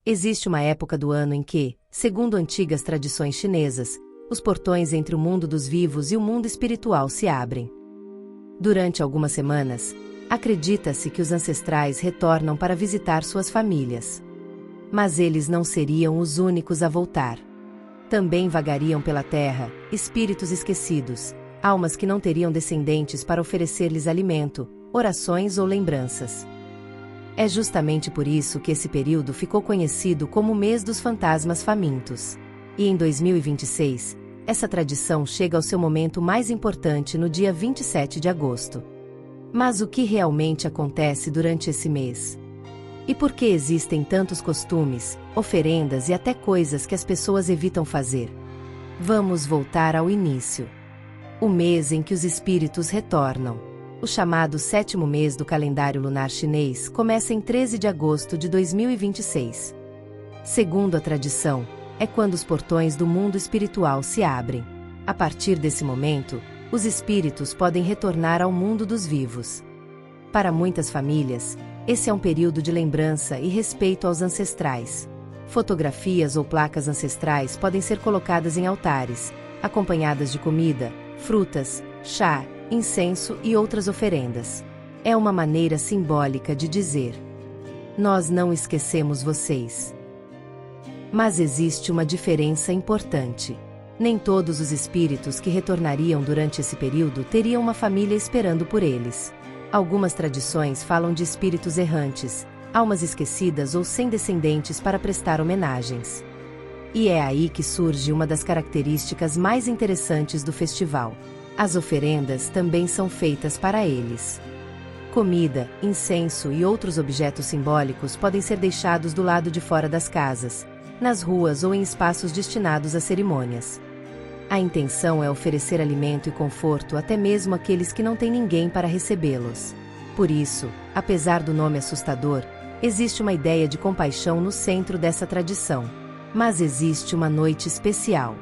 Existe uma época do ano em que, segundo antigas tradições chinesas, os portões entre o mundo dos vivos e o mundo espiritual se abrem. Durante algumas semanas, acredita-se que os ancestrais retornam para visitar suas famílias. Mas eles não seriam os únicos a voltar. Também vagariam pela terra espíritos esquecidos, almas que não teriam descendentes para oferecer-lhes alimento, orações ou lembranças. É justamente por isso que esse período ficou conhecido como o mês dos fantasmas famintos. E em 2026, essa tradição chega ao seu momento mais importante no dia 27 de agosto. Mas o que realmente acontece durante esse mês? E por que existem tantos costumes, oferendas e até coisas que as pessoas evitam fazer? Vamos voltar ao início. O mês em que os espíritos retornam. O chamado sétimo mês do calendário lunar chinês começa em 13 de agosto de 2026. Segundo a tradição, é quando os portões do mundo espiritual se abrem. A partir desse momento, os espíritos podem retornar ao mundo dos vivos. Para muitas famílias, esse é um período de lembrança e respeito aos ancestrais. Fotografias ou placas ancestrais podem ser colocadas em altares, acompanhadas de comida, frutas, chá, incenso e outras oferendas. É uma maneira simbólica de dizer: nós não esquecemos vocês. Mas existe uma diferença importante. Nem todos os espíritos que retornariam durante esse período teriam uma família esperando por eles. Algumas tradições falam de espíritos errantes, almas esquecidas ou sem descendentes para prestar homenagens. E é aí que surge uma das características mais interessantes do festival. As oferendas também são feitas para eles. Comida, incenso e outros objetos simbólicos podem ser deixados do lado de fora das casas, nas ruas ou em espaços destinados a cerimônias. A intenção é oferecer alimento e conforto até mesmo àqueles que não têm ninguém para recebê-los. Por isso, apesar do nome assustador, existe uma ideia de compaixão no centro dessa tradição. Mas existe uma noite especial.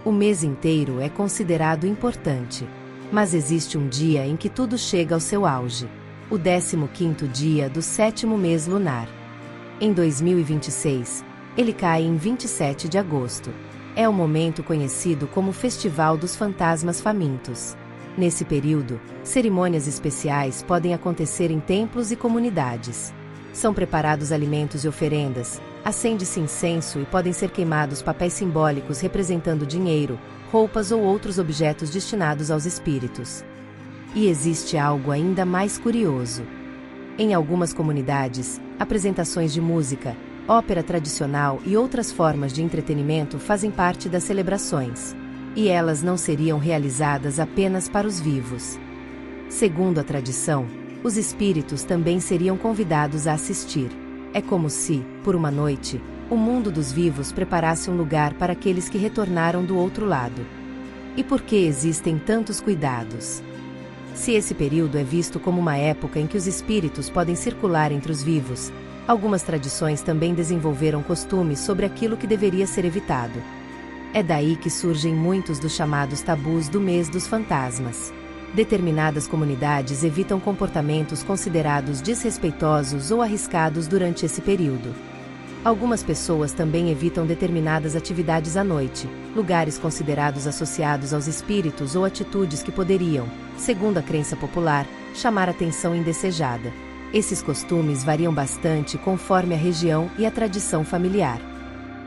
O mês inteiro é considerado importante. Mas existe um dia em que tudo chega ao seu auge. O 15º dia do sétimo mês lunar. Em 2026, ele cai em 27 de agosto. É o momento conhecido como Festival dos Fantasmas Famintos. Nesse período, cerimônias especiais podem acontecer em templos e comunidades. São preparados alimentos e oferendas, acende-se incenso e podem ser queimados papéis simbólicos representando dinheiro, roupas ou outros objetos destinados aos espíritos. E existe algo ainda mais curioso. Em algumas comunidades, apresentações de música, ópera tradicional e outras formas de entretenimento fazem parte das celebrações. E elas não seriam realizadas apenas para os vivos. Segundo a tradição, os espíritos também seriam convidados a assistir. É como se, por uma noite, o mundo dos vivos preparasse um lugar para aqueles que retornaram do outro lado. E por que existem tantos cuidados? Se esse período é visto como uma época em que os espíritos podem circular entre os vivos, algumas tradições também desenvolveram costumes sobre aquilo que deveria ser evitado. É daí que surgem muitos dos chamados tabus do mês dos fantasmas. Determinadas comunidades evitam comportamentos considerados desrespeitosos ou arriscados durante esse período. Algumas pessoas também evitam determinadas atividades à noite, lugares considerados associados aos espíritos ou atitudes que poderiam, segundo a crença popular, chamar atenção indesejada. Esses costumes variam bastante conforme a região e a tradição familiar.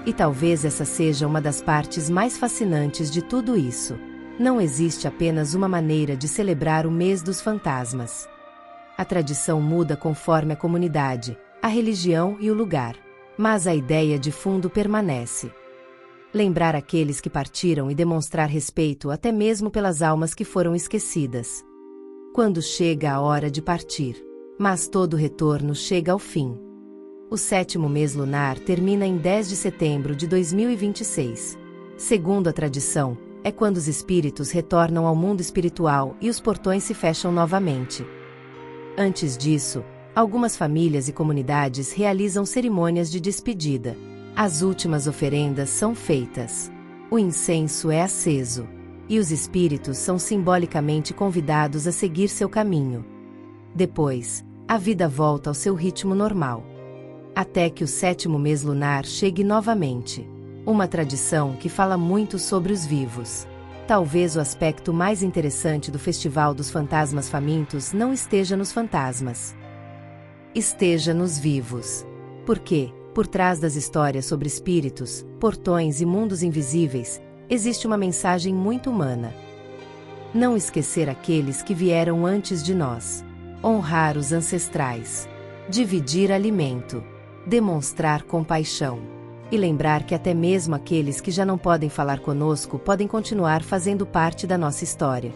E talvez essa seja uma das partes mais fascinantes de tudo isso. Não existe apenas uma maneira de celebrar o mês dos fantasmas. A tradição muda conforme a comunidade, a religião e o lugar. Mas a ideia de fundo permanece. Lembrar aqueles que partiram e demonstrar respeito até mesmo pelas almas que foram esquecidas. Quando chega a hora de partir. Mas todo retorno chega ao fim. O sétimo mês lunar termina em 10 de setembro de 2026. Segundo a tradição, é quando os espíritos retornam ao mundo espiritual e os portões se fecham novamente. Antes disso, algumas famílias e comunidades realizam cerimônias de despedida. As últimas oferendas são feitas. O incenso é aceso. E os espíritos são simbolicamente convidados a seguir seu caminho. Depois, a vida volta ao seu ritmo normal. até que o 7º mês lunar chegue novamente. Uma tradição que fala muito sobre os vivos. Talvez o aspecto mais interessante do Festival dos Fantasmas Famintos não esteja nos fantasmas. Esteja nos vivos. Porque, por trás das histórias sobre espíritos, portões e mundos invisíveis, existe uma mensagem muito humana. Não esquecer aqueles que vieram antes de nós. Honrar os ancestrais. Dividir alimento. Demonstrar compaixão. E lembrar que até mesmo aqueles que já não podem falar conosco podem continuar fazendo parte da nossa história.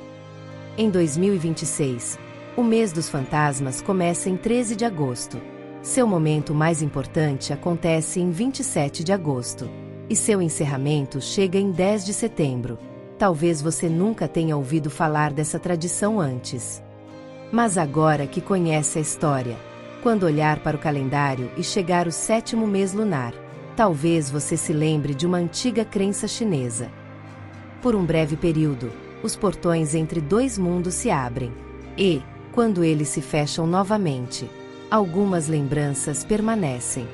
Em 2026, o mês dos fantasmas começa em 13 de agosto. Seu momento mais importante acontece em 27 de agosto. E seu encerramento chega em 10 de setembro. Talvez você nunca tenha ouvido falar dessa tradição antes. Mas agora que conhece a história, quando olhar para o calendário e chegar o 7º mês lunar, talvez você se lembre de uma antiga crença chinesa. Por um breve período, os portões entre dois mundos se abrem. E, quando eles se fecham novamente, algumas lembranças permanecem.